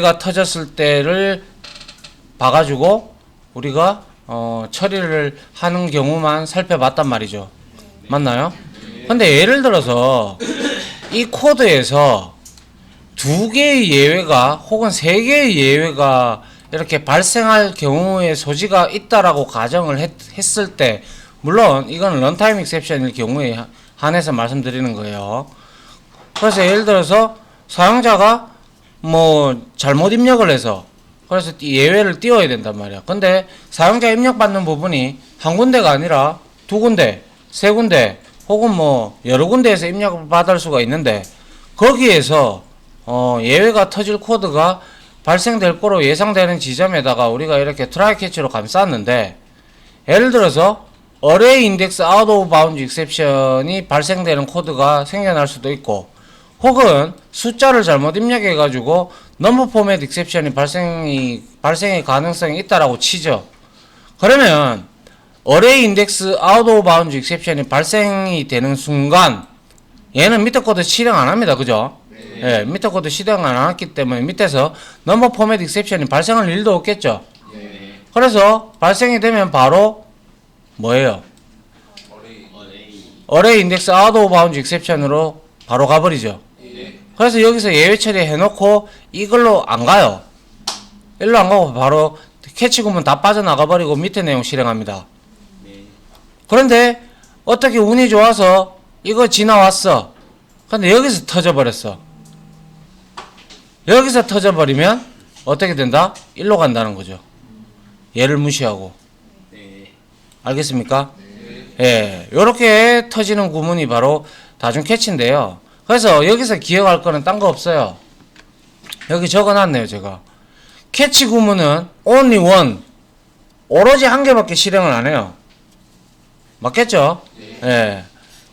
예외가 터졌을 때를 봐가지고 우리가 처리를 하는 경우만 살펴봤단 말이죠. 맞나요? 근데 예를 들어서 이 코드에서 2개의 예외가 혹은 3개의 예외가 이렇게 발생할 경우의 소지가 있다라고 가정을 했을 때, 물론 이건 런타임 익셉션일 경우에 한해서 말씀드리는 거예요. 그래서 예를 들어서 사용자가 뭐 잘못 입력을 해서 그래서 예외를 띄워야 된단 말이야. 근데 사용자 입력받는 부분이 한 군데가 아니라 2군데, 3군데 혹은 뭐 여러 군데에서 입력을 받을 수가 있는데, 거기에서 예외가 터질 코드가 발생될 거로 예상되는 지점에다가 우리가 이렇게 트라이 캐치로 감쌌는데, 예를 들어서 array index out of bounds exception이 발생되는 코드가 생겨날 수도 있고, 혹은 숫자를 잘못 입력해 가지고 number format exception이 발생의 가능성이 있다라고 치죠. 그러면 array index out of bounds exception이 발생이 되는 순간 얘는 밑에 코드 실행 안 합니다. 그죠? 네. 예, 밑에 코드 실행 안 했기 때문에 밑에서 number format exception이 발생할 일도 없겠죠. 네. 그래서 발생이 되면 바로 뭐예요? array index out of bounds exception으로 바로 가버리죠. 네. 그래서 여기서 예외 처리해 놓고 이걸로 안 가요. 일로 안 가고 바로 캐치 구문 다 빠져나가 버리고 밑에 내용 실행합니다. 네. 그런데 어떻게 운이 좋아서 이거 지나왔어. 근데 여기서 터져버렸어. 여기서 터져버리면 어떻게 된다? 일로 간다는 거죠. 얘를 무시하고. 네. 알겠습니까? 예, 요렇게 터지는 구문이 바로 다중 캐치인데요. 그래서 여기서 기억할 거는 딴 거 없어요. 여기 적어놨네요, 제가. 캐치 구문은 only one, 오로지 한 개밖에 실행을 안 해요. 맞겠죠? 예.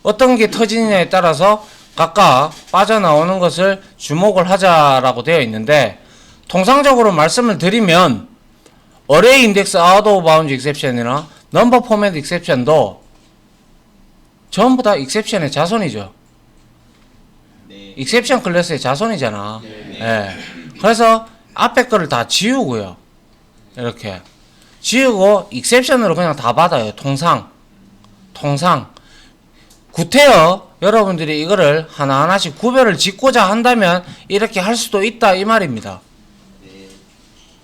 어떤 게 터지느냐에 따라서 각각 빠져나오는 것을 주목을 하자라고 되어 있는데, 통상적으로 말씀을 드리면 array index out of bounds exception이나 number format exception도 전부 다 exception의 자손이죠. 네. exception 클래스의 자손이잖아. 네. 예. 그래서 앞에 거를 다 지우고요. 이렇게 지우고 exception으로 그냥 다 받아요. 통상 구태여 여러분들이 이거를 하나하나씩 구별을 짓고자 한다면 이렇게 할 수도 있다 이 말입니다. 네.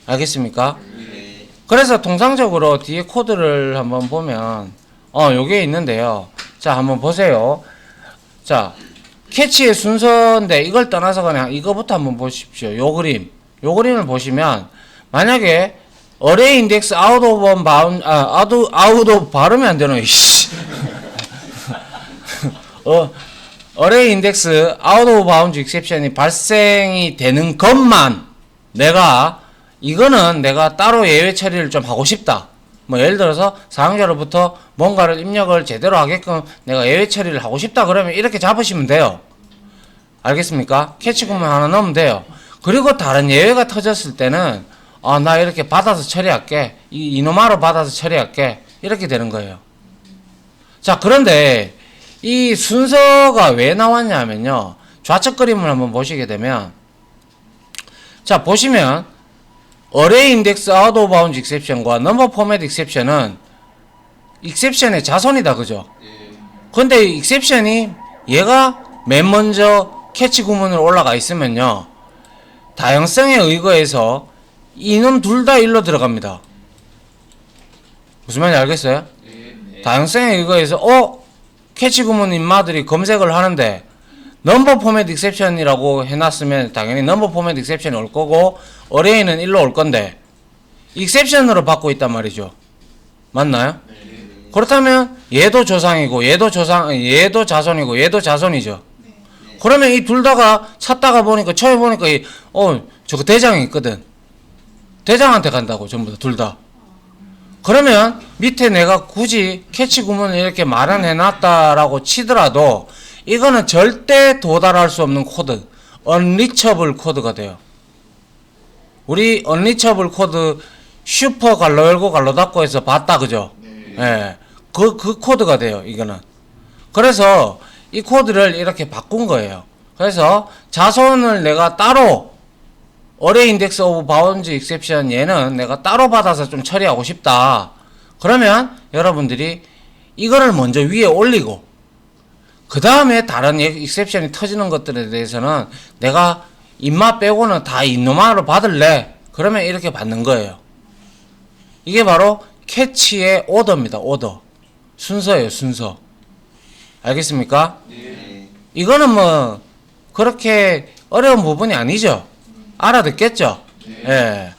알겠습니까? 네. 그래서 통상적으로 뒤에 코드를 한번 보면 요게 있는데요. 자, 한번 보세요. 자, 캐치의 순서인데 이걸 떠나서 그냥 이거부터 한번 보십시오. 요 그림을 보시면 만약에 array index out of bound out of 발음이 안 되노. 이씨. array index out of bounds exception이 발생이 되는 것만 이거는 내가 따로 예외 처리를 좀 하고 싶다. 뭐 예를 들어서 사용자로부터 뭔가를 입력을 제대로 하게끔 내가 예외 처리를 하고 싶다 그러면 이렇게 잡으시면 돼요. 알겠습니까? 캐치 구문 하나 넣으면 돼요. 그리고 다른 예외가 터졌을 때는 나 이렇게 받아서 처리할게. 이놈아로 받아서 처리할게. 이렇게 되는 거예요. 자, 그런데 이 순서가 왜 나왔냐면요. 좌측 그림을 한번 보시게 되면, 자, 보시면 array index out of bounds exception과 number format exception은 exception의 자손이다. 그죠? 근데 이 exception이 얘가 맨 먼저 캐치 구문으로 올라가 있으면요. 다양성에 의거해서 이놈 둘 다 일로 들어갑니다. 무슨 말인지 알겠어요? 다양성에 의거해서 캐치 구문 인마들이 검색을 하는데 넘버 포맷 익셉션이라고 해놨으면 당연히 넘버 포맷 익셉션이 올 거고 어레이는 일로 올 건데 익셉션으로 받고 있단 말이죠. 맞나요? 그렇다면 얘도 조상이고 얘도 자손이고 얘도 자손이죠. 그러면 이 둘 다가 찾다가 보니까 처음에 보니까 저거 대장이 있거든. 대장한테 간다고 전부 다 둘 다. 그러면 밑에 내가 굳이 캐치 구문을 이렇게 마련해 놨다라고 치더라도 이거는 절대 도달할 수 없는 코드, unreachable 코드가 돼요. 우리 unreachable 코드 슈퍼 갈로 열고 갈로 닫고 해서 봤다 그죠? 예. 그 코드가 돼요, 이거는. 그래서 이 코드를 이렇게 바꾼 거예요. 그래서 자손을 내가 따로 어레이 인덱스 오브 바운즈 익셉션 얘는 내가 따로 받아서 좀 처리하고 싶다. 그러면 여러분들이 이거를 먼저 위에 올리고 그 다음에 다른 익셉션이 터지는 것들에 대해서는 내가 인마 빼고는 다 인노마로 받을래. 그러면 이렇게 받는 거예요. 이게 바로 캐치의 오더입니다. 오더. 순서예요. 순서. 알겠습니까? 네. 이거는 뭐 그렇게 어려운 부분이 아니죠. 알아듣겠죠? 예.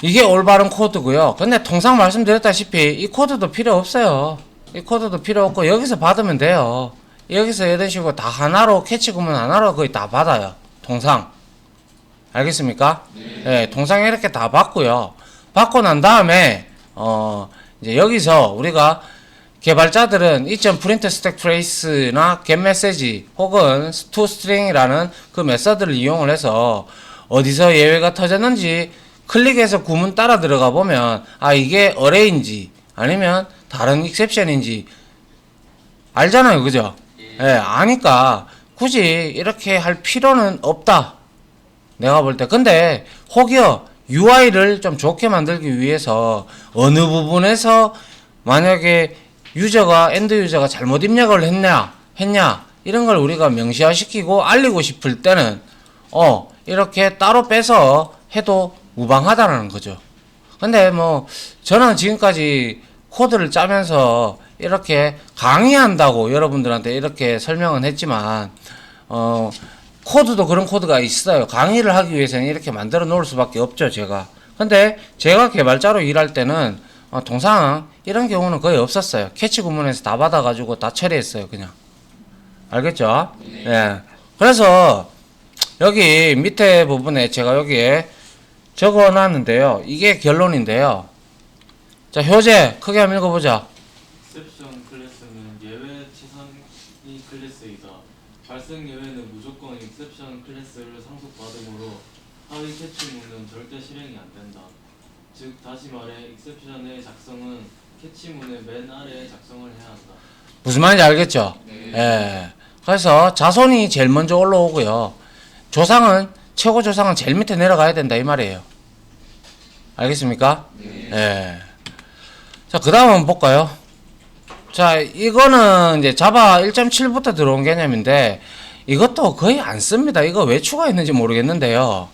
이게 올바른 코드고요. 근데 통상 말씀드렸다시피 이 코드도 필요 없어요. 이 코드도 필요 없고 여기서 받으면 돼요. 여기서 이런 식으로 다 하나로 캐치 구문 하나로 거의 다 받아요. 통상. 알겠습니까? 예, 통상 이렇게 다 받고요. 받고 난 다음에 이제 여기서 우리가 개발자들은 print stack trace나 get message 혹은 toString이라는 그 메서드를 이용을 해서 어디서 예외가 터졌는지 클릭해서 구문 따라 들어가 보면 아 이게 array인지 아니면 다른 exception인지 알잖아요. 그죠? 예, 아니까 굳이 이렇게 할 필요는 없다. 내가 볼 때. 근데 혹여 UI를 좀 좋게 만들기 위해서 어느 부분에서 만약에 엔드 유저가 잘못 입력을 했냐 이런 걸 우리가 명시화시키고 알리고 싶을 때는 이렇게 따로 빼서 해도 무방하다는 거죠. 근데 뭐 저는 지금까지 코드를 짜면서 이렇게 강의한다고 여러분들한테 이렇게 설명은 했지만 코드도 그런 코드가 있어요. 강의를 하기 위해서는 이렇게 만들어 놓을 수밖에 없죠, 제가. 근데 제가 개발자로 일할 때는 통상 이런 경우는 거의 없었어요. 캐치 구문에서 다 받아가지고 다 처리했어요, 그냥. 알겠죠? 네. 예. 그래서 여기 밑에 부분에 제가 여기에 적어 놨는데요. 이게 결론인데요. 자, 효제 크게 한번 읽어보자. 익셉션 클래스는 예외 치상이 클래스이다. 발생 예외는 무조건 익셉션 클래스를 상속받으므로 하위 캐치문은 절대 실행이 안 된다. 즉 다시 말해 익셉션의 작성은 캐치문의 맨 아래에 작성을 해야 한다. 무슨 말인지 알겠죠? 네. 예. 그래서 자손이 제일 먼저 올라오고요. 최고 조상은 제일 밑에 내려가야 된다 이 말이에요. 알겠습니까? 네. 예. 자, 그 다음 한번 볼까요? 자, 이거는 이제 자바 1.7부터 들어온 개념인데 이것도 거의 안 씁니다. 이거 왜 추가했는지 모르겠는데요.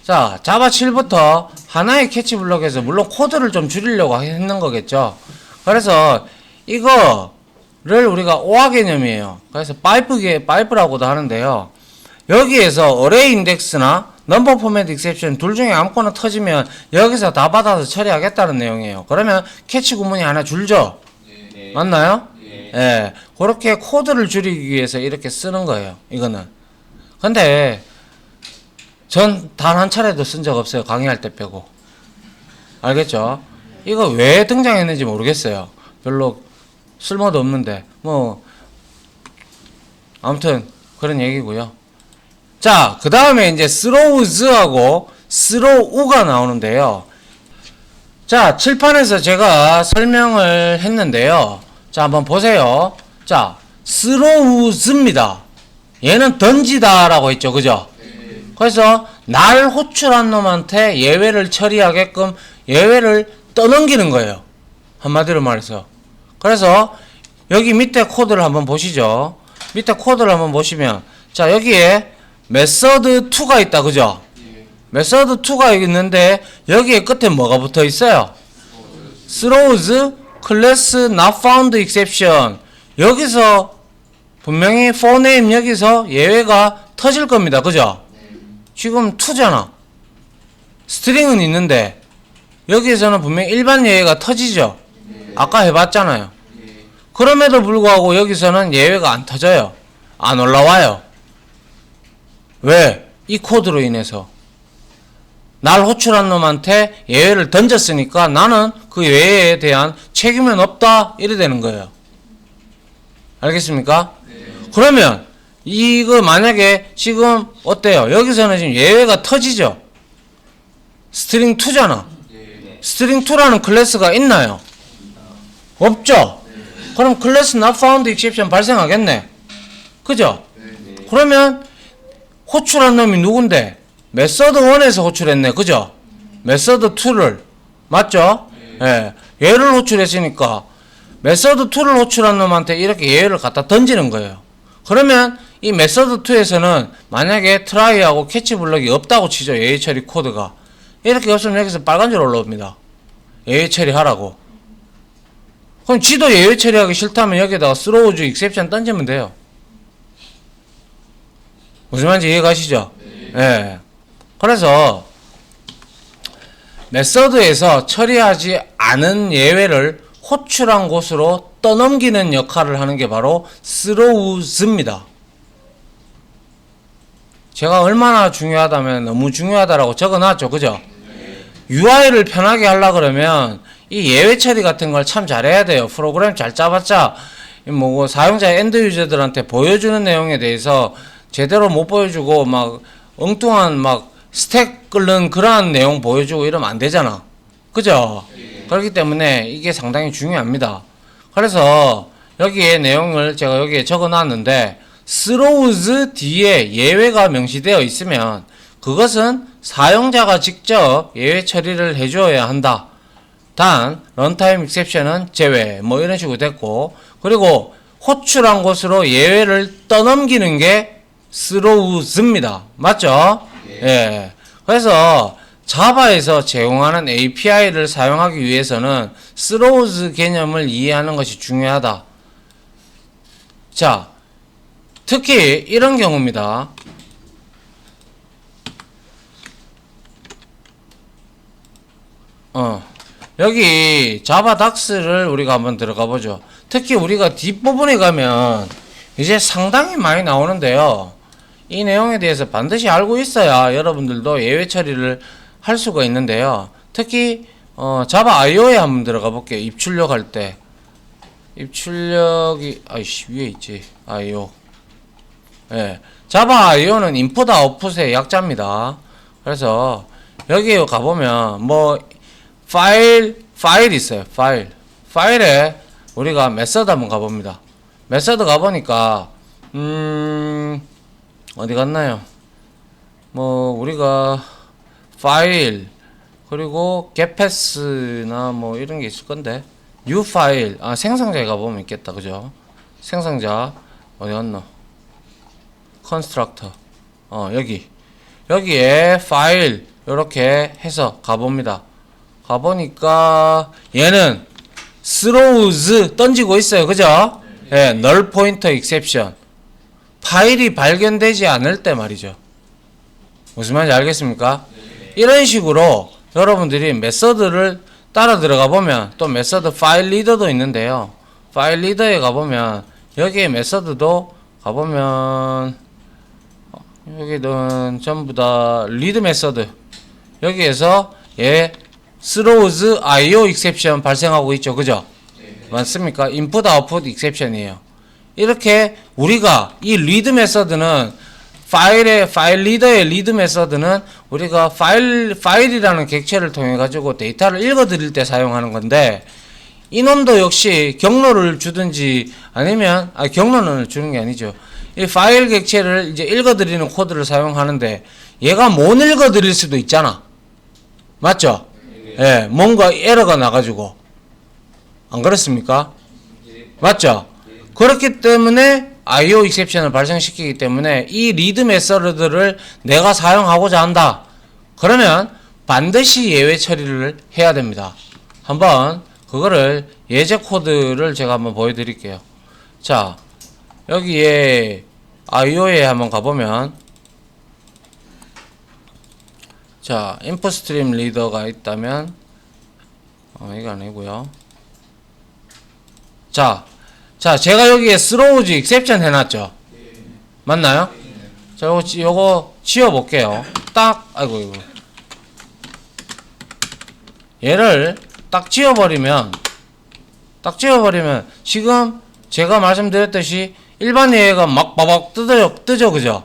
자, 자바 7부터 하나의 캐치 블럭에서 물론 코드를 좀 줄이려고 했는 거겠죠. 그래서 이거를 우리가 오화 개념이에요. 그래서 파이프라고도 하는데요. 여기에서 어레이 인덱스나 넘버 포맷 익셉션 둘 중에 아무거나 터지면 여기서 다 받아서 처리하겠다는 내용이에요. 그러면 캐치 구문이 하나 줄죠? 네. 맞나요? 네. 예. 그렇게 코드를 줄이기 위해서 이렇게 쓰는 거예요. 이거는. 근데 전 단 한 차례도 쓴 적 없어요. 강의할 때 빼고. 알겠죠? 이거 왜 등장했는지 모르겠어요. 별로 쓸모도 없는데. 뭐 아무튼 그런 얘기고요. 자, 그 다음에 이제 throws하고 throw가 나오는데요. 자, 칠판에서 제가 설명을 했는데요. 자, 한번 보세요. 자, throws입니다. 얘는 던지다라고 했죠. 그죠? 그래서 날 호출한 놈한테 예외를 처리하게끔 예외를 떠넘기는 거예요. 한마디로 말해서. 그래서 여기 밑에 코드를 한번 보시죠. 밑에 코드를 한번 보시면 자, 여기에 메서드2가 있다. 그죠? 메서드2가 있는데 여기에 끝에 뭐가 붙어 있어요? throws class not found exception. 여기서 분명히 for name 여기서 예외가 터질 겁니다. 그죠? 지금 2잖아. 스트링은 있는데 여기에서는 분명히 일반 예외가 터지죠. 아까 해봤잖아요. 그럼에도 불구하고 여기서는 예외가 안 터져요. 안 올라와요. 왜? 이 코드로 인해서 날 호출한 놈한테 예외를 던졌으니까 나는 그 예외에 대한 책임은 없다 이래 되는 거예요. 알겠습니까? 그러면 이거 만약에 지금 어때요? 여기서는 지금 예외가 터지죠. 스트링 2잖아. 스트링 2라는 클래스가 있나요? 없죠. 그럼 클래스 not found exception 발생하겠네. 그죠? 그러면 호출한 놈이 누군데? 메서드 1에서 호출했네. 그죠? 메서드 2를. 맞죠? 예. 얘를 호출했으니까 메서드 2를 호출한 놈한테 이렇게 얘를 갖다 던지는 거예요. 그러면 이 메서드 2에서는 만약에 트라이하고 캐치 블럭이 없다고 치죠. 예외 처리 코드가. 이렇게 없으면 여기서 빨간 줄 올라옵니다. 예외 처리하라고. 그럼 지도 예외 처리하기 싫다면 여기다가 스로우즈 익셉션 던지면 돼요. 무슨 말인지 이해가시죠? 예. 그래서 메서드에서 처리하지 않은 예외를 호출한 곳으로 떠넘기는 역할을 하는 게 바로 스로우즈입니다. 제가 얼마나 중요하다면 너무 중요하다라고 적어놨죠. 그죠? UI를 편하게 하려 그러면 이 예외 처리 같은 걸 참 잘해야 돼요. 프로그램 잘 짜봤자 뭐 사용자 엔드 유저들한테 보여주는 내용에 대해서 제대로 못 보여주고 막 엉뚱한 막 스택 끓는 그러한 내용 보여주고 이러면 안 되잖아. 그죠? 그렇기 때문에 이게 상당히 중요합니다. 그래서 여기에 내용을 제가 여기에 적어 놨는데 스로우즈 뒤에 예외가 명시되어 있으면 그것은 사용자가 직접 예외 처리를 해줘야 한다. 단 런타임 익셉션은 제외 뭐 이런 식으로 됐고, 그리고 호출한 곳으로 예외를 떠넘기는 게 스로우즈입니다. 맞죠? 예. 그래서 자바에서 제공하는 API를 사용하기 위해서는 스로우즈 개념을 이해하는 것이 중요하다. 자, 특히 이런 경우입니다. 여기 자바 닥스를 우리가 한번 들어가 보죠. 특히 우리가 뒷부분에 가면 이제 상당히 많이 나오는데요. 이 내용에 대해서 반드시 알고 있어야 여러분들도 예외 처리를 할 수가 있는데요. 특히 자바 IO에 한번 들어가 볼게요. 입출력 할 때 입출력이 위에 있지. IO. 예. 자바 IO는 인풋 아웃풋의 약자입니다. 그래서 여기에 가보면 뭐 파일 있어요. 파일에 우리가 메서드 한번 가봅니다. 메서드 가보니까 어디 갔나요? 뭐 우리가 파일 그리고 getPass나 뭐 이런 게 있을 건데 new 파일 생성자에 가보면 있겠다. 그죠? 생성자 어디 갔나? constructor 여기에 파일 요렇게 해서 가봅니다. 가보니까 얘는 스로우즈 던지고 있어요. 그죠? 예, null pointer exception. 파일이 발견되지 않을 때 말이죠. 무슨 말인지 알겠습니까? 이런 식으로 여러분들이 메서드를 따라 들어가 보면 또 메서드 파일 리더도 있는데요. 파일 리더에 가보면 여기에 메서드도 가보면 여기는 전부 다 리드 메서드 여기에서 스로우즈 IO 익셉션 발생하고 있죠. 그죠? 맞습니까? 인풋 아웃풋 익셉션이에요. 이렇게 우리가 이 리드 메서드는 파일 리더의 리드 메서드는 우리가 파일이라는 객체를 통해 가지고 데이터를 읽어 드릴 때 사용하는 건데, 이놈도 역시 경로를 주든지 아니면 경로는 주는 게 아니죠. 이 파일 객체를 이제 읽어 드리는 코드를 사용하는데 얘가 못 읽어 드릴 수도 있잖아. 맞죠? 예, 뭔가 에러가 나가지고. 안 그렇습니까? 맞죠? 그렇기 때문에 IO 익셉션을 발생시키기 때문에 이 리드 메서드를 내가 사용하고자 한다. 그러면 반드시 예외 처리를 해야 됩니다. 한번 그거를 예제 코드를 제가 한번 보여드릴게요. 자, 여기에 IO에 한번 가보면, 자, input stream 리더가 있다면, 이거 아니고요. 자, 제가 여기에 스로우즈 익셉션 해놨죠. 맞나요? 자, 요거 지워볼게요. 아이고. 얘를 딱 지워버리면 지금 제가 말씀드렸듯이 일반 예외가 막 바박 뜨죠, 그죠?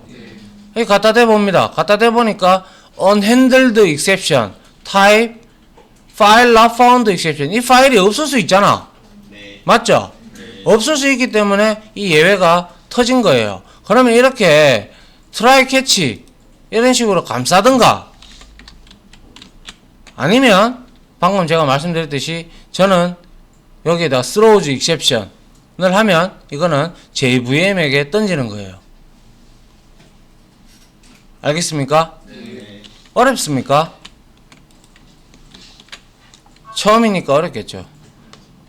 여기 갖다 대봅니다. 갖다 대보니까 unhandled exception, type, file not found exception. 이 파일이 없을 수 있잖아. 맞죠? 없을 수 있기 때문에 이 예외가 터진 거예요. 그러면 이렇게 try catch 이런 식으로 감싸든가, 아니면 방금 제가 말씀드렸듯이 저는 여기에다 throws exception을 하면 이거는 JVM에게 던지는 거예요. 알겠습니까? 네. 어렵습니까? 처음이니까 어렵겠죠.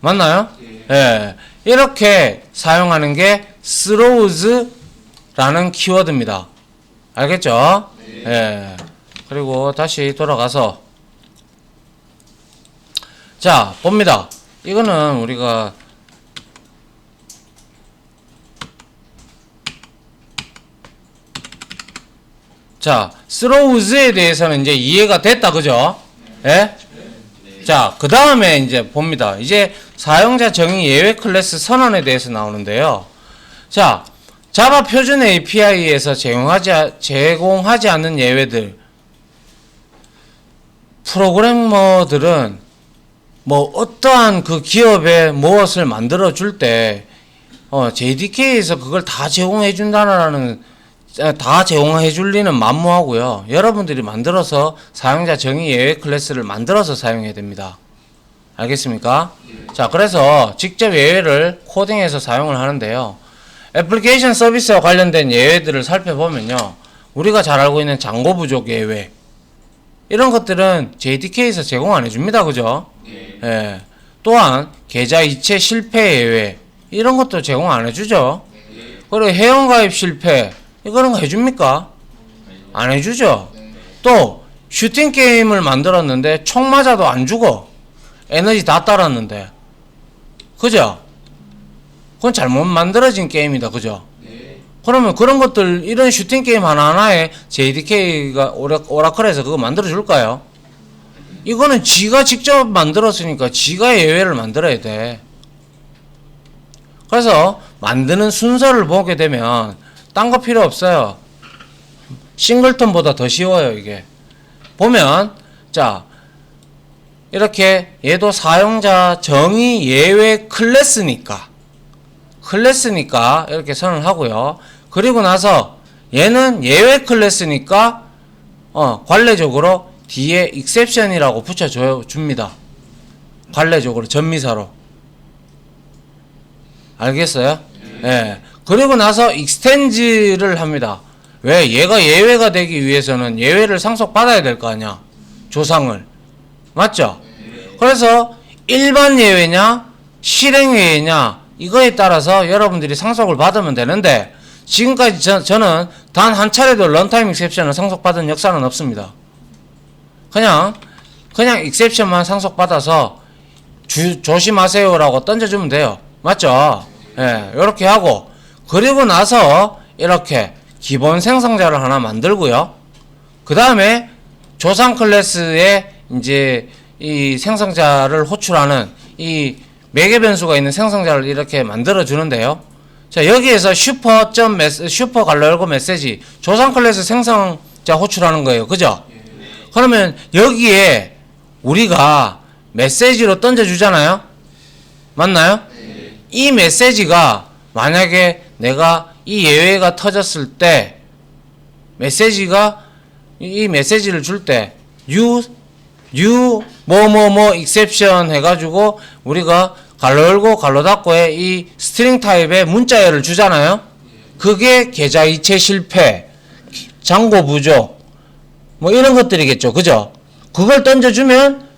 맞나요? 예. 이렇게 사용하는 게 throws라는 키워드입니다. 알겠죠? 예. 그리고 다시 돌아가서 자, 봅니다. 이거는 우리가 자, throws에 대해서는 이제 이해가 됐다, 그죠? 예? 자, 그 다음에 이제 봅니다. 이제 사용자 정의 예외 클래스 선언에 대해서 나오는데요. 자, 자바 표준 API에서 제공하지 않는 예외들. 프로그래머들은 뭐 어떠한 그 기업에 무엇을 만들어 줄 때 JDK에서 그걸 다 제공해 준다는 다 제공해 줄 리는 만무하고요. 여러분들이 만들어서 사용자 정의 예외 클래스를 만들어서 사용해야 됩니다. 알겠습니까? 자, 그래서 직접 예외를 코딩해서 사용을 하는데요. 애플리케이션 서비스와 관련된 예외들을 살펴보면요. 우리가 잘 알고 있는 잔고 부족 예외. 이런 것들은 JDK에서 제공 안 해줍니다. 그죠? 예. 또한 계좌 이체 실패 예외. 이런 것도 제공 안 해주죠. 그리고 회원가입 실패. 이거는 해줍니까? 안 해주죠. 또 슈팅 게임을 만들었는데 총 맞아도 안 죽어. 에너지 다 따랐는데. 그죠? 그건 잘못 만들어진 게임이다. 그죠? 그러면 그런 것들, 이런 슈팅 게임 하나하나에 JDK가 오라클에서 그거 만들어 줄까요? 이거는 지가 직접 만들었으니까 지가 예외를 만들어야 돼. 그래서 만드는 순서를 보게 되면 딴 거 필요 없어요. 싱글턴보다 더 쉬워요, 이게. 보면, 자, 이렇게 얘도 사용자 정의 예외 클래스니까 이렇게 선언을 하고요. 그리고 나서 얘는 예외 클래스니까 관례적으로 뒤에 exception이라고 붙여줍니다. 관례적으로 전미사로. 알겠어요? 예. 그리고 나서 extend를 합니다. 왜? 얘가 예외가 되기 위해서는 예외를 상속받아야 될 거 아니야. 조상을. 맞죠? 그래서 일반 예외냐 실행 예외냐 이거에 따라서 여러분들이 상속을 받으면 되는데, 지금까지 저는 단 한 차례도 런타임 익셉션을 상속받은 역사는 없습니다. 그냥 익셉션만 상속받아서 조심하세요라고 던져주면 돼요. 맞죠? 예, 요렇게 하고, 그리고 나서 이렇게 기본 생성자를 하나 만들고요. 그 다음에 조상 클래스에 이제 이 생성자를 호출하는 이 매개 변수가 있는 생성자를 이렇게 만들어 주는데요. 자, 여기에서 슈퍼 갈로 열고 메시지 조상 클래스 생성자 호출하는 거예요. 그죠? 그러면 여기에 우리가 메시지로 던져 주잖아요. 맞나요? 이 메시지가 만약에 내가 이 예외가 터졌을 때 이 메시지를 줄 때 뭐뭐뭐 exception 해가지고 우리가 갈로 열고 갈로 닫고의 이 스트링 타입의 문자열을 주잖아요. 그게 계좌 이체 실패, 잔고 부족, 뭐 이런 것들이겠죠. 그죠? 그걸 던져주면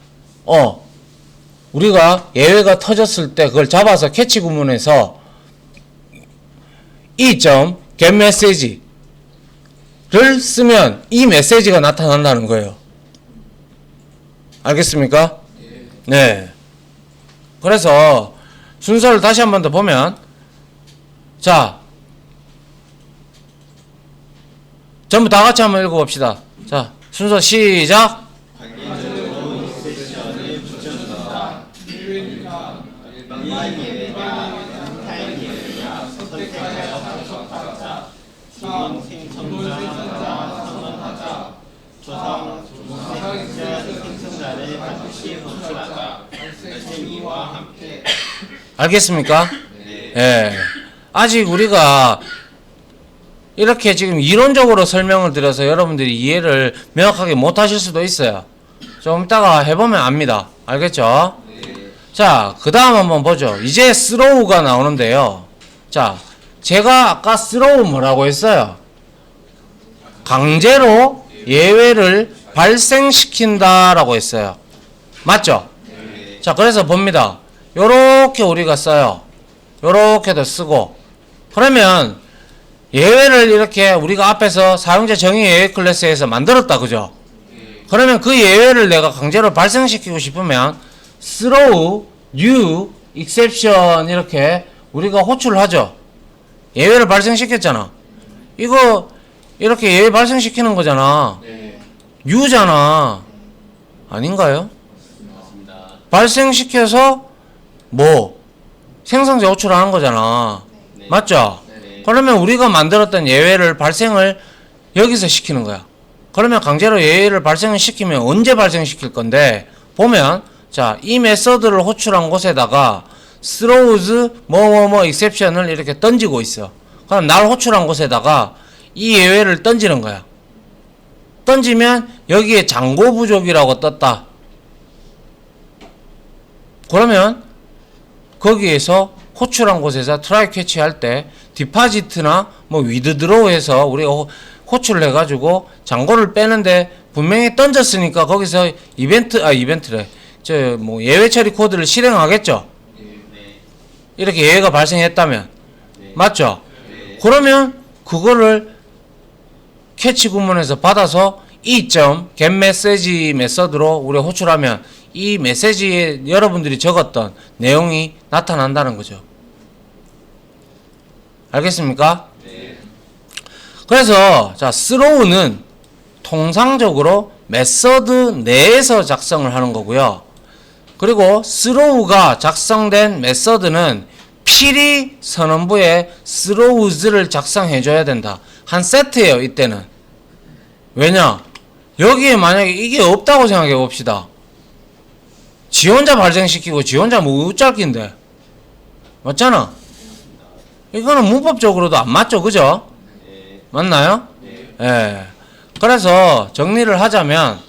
우리가 예외가 터졌을 때 그걸 잡아서 캐치 구문에서 get message를 쓰면 이 메시지가 나타난다는 거예요. 알겠습니까? 네. 그래서 순서를 다시 한 번 더 보면, 자, 전부 다 같이 한번 읽어봅시다. 자, 순서 시작. 관계적으로 익셉션을 붙여준다. 일반 예외냐, 타임 예외냐, 선택하여 상속받자. 기본 생성자 선언하자. 조상 생성자를 반드시 호출하자. 생이와 함께. 알겠습니까? 네. 예. 아직 우리가 이렇게 지금 이론적으로 설명을 드려서 여러분들이 이해를 명확하게 못 하실 수도 있어요. 좀 이따가 해보면 압니다. 알겠죠? 자, 그 다음 한번 보죠. 이제 스로우가 나오는데요. 자, 제가 아까 스로우 뭐라고 했어요? 강제로 예외를 발생시킨다라고 했어요. 맞죠? 자, 그래서 봅니다. 요렇게 우리가 써요. 요렇게도 쓰고. 그러면 예외를 이렇게 우리가 앞에서 사용자 정의 예외 클래스에서 만들었다. 그죠? 그러면 그 예외를 내가 강제로 발생시키고 싶으면 throw new exception 이렇게 우리가 호출을 하죠. 예외를 발생시켰잖아. 이거 이렇게 예외 발생시키는 거잖아. new잖아. 아닌가요? 맞습니다. 발생시켜서 뭐 생성자 호출하는 거잖아. 네. 맞죠? 네. 그러면 우리가 만들었던 예외를 발생을 여기서 시키는 거야. 그러면 강제로 예외를 발생을 시키면 언제 발생시킬 건데 보면 자, 이 메서드를 호출한 곳에다가 throws 뭐뭐뭐 exception을 이렇게 던지고 있어. 그럼 날 호출한 곳에다가 이 예외를 던지는 거야. 던지면 여기에 장고 부족이라고 떴다. 그러면 거기에서 호출한 곳에서 트라이 캐치할 때 디파지트나 뭐 위드드로우해서 우리가 호출을 해가지고 장고를 빼는데 분명히 던졌으니까 거기서 이벤트래. 저 뭐 예외 처리 코드를 실행하겠죠. 네. 이렇게 예외가 발생했다면 네. 맞죠? 네. 그러면 그거를 캐치 구문에서 받아서 getMessage 메서드로 우리가 호출하면 이 메시지에 여러분들이 적었던 내용이 나타난다는 거죠. 알겠습니까? 네. 그래서 자, throw는 통상적으로 메서드 내에서 작성을 하는 거고요. 그리고 throw가 작성된 메서드는 필히 선언부에 throws를 작성해 줘야 된다. 한 세트예요, 이때는. 왜냐? 여기에 만약에 이게 없다고 생각해 봅시다. 지 혼자 발생시키고 지 혼자 무짤긴데. 맞잖아? 이거는 문법적으로도 안 맞죠, 그죠? 네. 맞나요? 네. 예. 그래서 정리를 하자면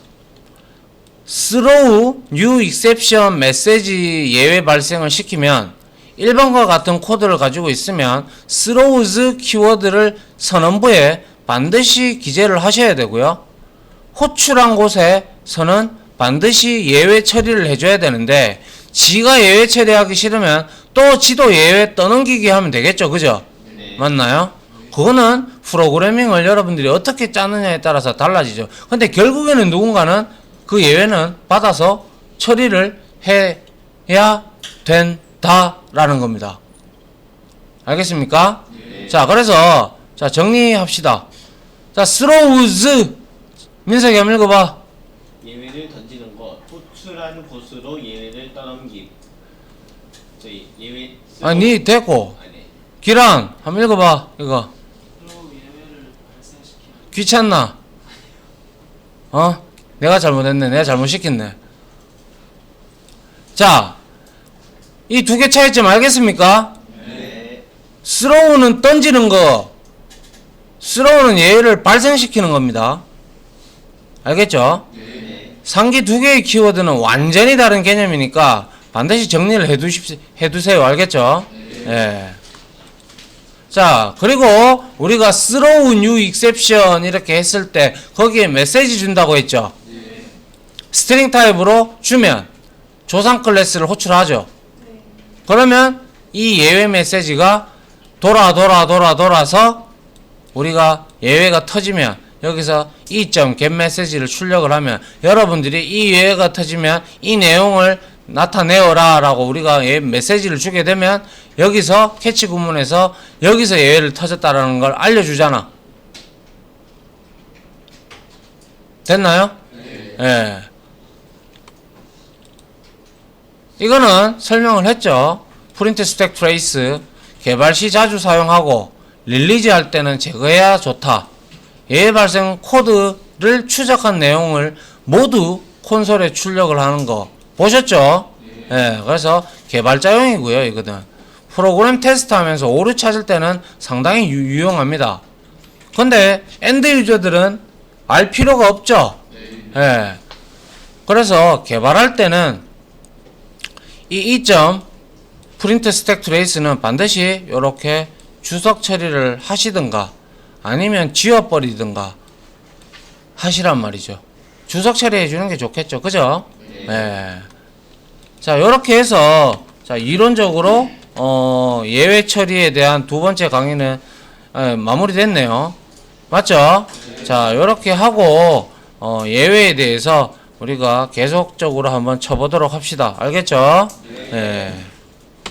throw new exception 메시지 예외 발생을 시키면 1번과 같은 코드를 가지고 있으면 throws 키워드를 선언부에 반드시 기재를 하셔야 되고요. 호출한 곳에서는 반드시 예외 처리를 해줘야 되는데 지가 예외 처리하기 싫으면 또 지도 예외 떠넘기기 하면 되겠죠, 그죠? 네. 맞나요? 그거는 프로그래밍을 여러분들이 어떻게 짜느냐에 따라서 달라지죠. 근데 결국에는 누군가는 그 예외는 받아서 처리를 해야 된다라는 겁니다. 알겠습니까? 네. 자, 그래서 자, 정리합시다. 자, throws 민석이 한번 읽어봐. 예외를 던지는 것, 호출한 곳으로 예외를 떠넘김. 저희 예외. 아니, 됐고. 아니. 기란 한번 읽어봐. 이거 예외를 발생시키는 귀찮나? 어? 내가 잘못했네. 내가 잘못 시켰네. 자, 이 두 개 차이점 알겠습니까? 네. throw는 던지는 거, throw는 예외를 발생시키는 겁니다. 알겠죠? 네. 상기 두 개의 키워드는 완전히 다른 개념이니까 반드시 정리를 해두세요. 알겠죠? 예. 자, 그리고 우리가 throw new exception 이렇게 했을 때 거기에 메시지 준다고 했죠? 스트링 타입으로 주면 조상 클래스를 호출하죠. 그러면 이 예외 메시지가 돌아서 우리가 예외가 터지면 여기서 getMessage를 출력을 하면 여러분들이 이 예외가 터지면 이 내용을 나타내어라 라고 우리가 메시지를 주게 되면 여기서 캐치 구문에서 여기서 예외를 터졌다라는 걸 알려주잖아. 됐나요? 예. 이거는 설명을 했죠. 프린트 스택 트레이스 개발 시 자주 사용하고 릴리즈 할 때는 제거해야 좋다. 예외 발생 코드를 추적한 내용을 모두 콘솔에 출력을 하는 거 보셨죠? 예, 그래서 개발자용이고요. 이거는 프로그램 테스트 하면서 오류 찾을 때는 상당히 유용합니다. 근데 엔드 유저들은 알 필요가 없죠. 예. 그래서 개발할 때는 이 이점 프린트 스택 트레이스는 반드시 이렇게 주석 처리를 하시든가 아니면 지워버리든가 하시란 말이죠. 주석 처리해 주는 게 좋겠죠. 그죠? 예. 자, 요렇게 해서 자, 이론적으로 예외 처리에 대한 두 번째 강의는 마무리됐네요. 맞죠? 자, 요렇게 하고 예외에 대해서 우리가 계속적으로 한번 쳐보도록 합시다. 알겠죠? 네.